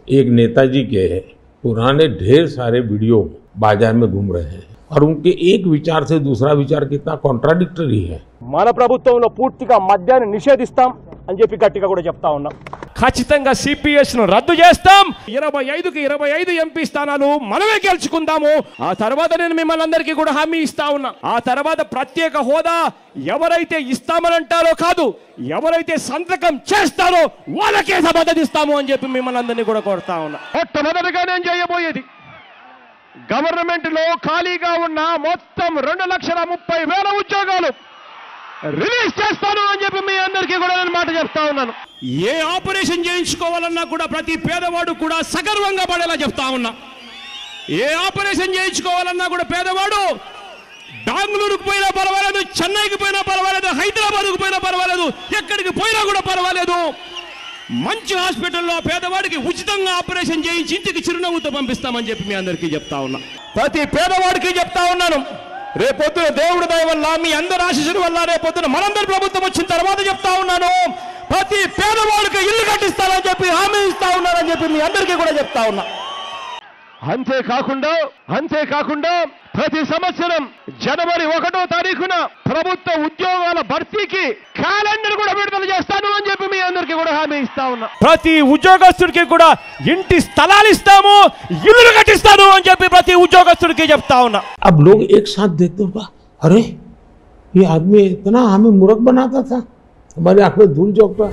एक नेताजी के पुराने ढेर सारे वीडियो बाजार में घूम रहे हैं और उनके एक विचार से दूसरा विचार कितना कॉन्ट्राडिक्टरी है। మన ప్రభుత్వంలో పూర్తిగా మద్యాన్ని నిషేధిస్తాం అని చెప్పి గట్టిగా కూడా చెప్తా ఉన్నాం। ఖచ్చితంగా సిపిఎస్ ను రద్దు చేస్తాం। 25కి 25 ఎంపీ స్థానాలు మనమే గెలుచుకుందాము। ఆ తర్వాత నేను మిమ్మల్ని అందరికీ కూడా హామీ ఇస్తా ఉన్నా, ఆ తర్వాత ప్రత్యేక హోదా ఎవరైతే ఇస్తామని అంటారో కాదు, ఎవరైతే సంతకం చేస్తారో వాళ్ళకే మద్దతిస్తాము అని చెప్పి మిమ్మల్ని అందరినీ కూడా కోరుతా ఉన్నా। మొట్టమొదటిగా నేను చేయబోయేది గవర్నమెంట్ లో ఖాళీగా ఉన్న మొత్తం 2,30,000 ఉద్యోగాలు రిలీజ్ చేస్తాను అని చెప్పి మీ అందరికీ కూడా నేను మాట చెప్తా ఉన్నాను। ఏ ఆపరేషన్ చేయించుకోవాలన్నా కూడా ప్రతి పేదవాడు కూడా సగర్వంగా పడేలా చెప్తా ఉన్నా। ఏ ఆపరేషన్ చేయించుకోవాలన్నా కూడా పేదవాడు బెంగళూరుకు పోయినా పర్వాలేదు, చెన్నైకి పోయినా పర్వాలేదు, హైదరాబాద్కు పోయినా పర్వాలేదు, ఎక్కడికి పోయినా కూడా పర్వాలేదు, మంచి హాస్పిటల్లో పేదవాడికి ఉచితంగా ఆపరేషన్ చేయించి ఇంటికి చిరునవ్వుతో పంపిస్తామని చెప్పి మీ అందరికీ చెప్తా ఉన్నా। ప్రతి పేదవాడికి చెప్తా ఉన్నాను, రేపొద్దున దేవుడి దయ వల్ల మీ అందరి ఆశీస్సుల వల్ల రేపొద్దున మనందరి ప్రభుత్వం వచ్చిన తర్వాత చెప్తా ఉన్నాను, ప్రతి పేదవాడికి ఇల్లు కట్టిస్తానని చెప్పి హామీ ఇస్తా ఉన్నానని చెప్పి మీ అందరికీ కూడా చెప్తా ఉన్నా। అంతేకాకుండా ప్రతి సంవత్సరం జనవరి 1వ తారీఖున ప్రభుత్వ ఉద్యోగాల భర్తీకి క్యాలెండర్ కూడా విడుదల చేస్తాను అని చెప్పి మీ అందరికీ కూడా హామీ ఇస్తా ఉన్నా। ప్రతి ఉద్యోగస్తుడికి కూడా ఇంటి స్థలాలు ఇస్తాము, ఇల్లు కట్టిస్తాను అని చెప్పి ప్రతి ఉద్యోగస్తుడికి చెప్తా ఉన్నా। अब लोग एक साथ देखते होगा, अरे ये आदमी इतना हमें मूर्ख बनाता था, हमारे आंख में धूल झोंकता।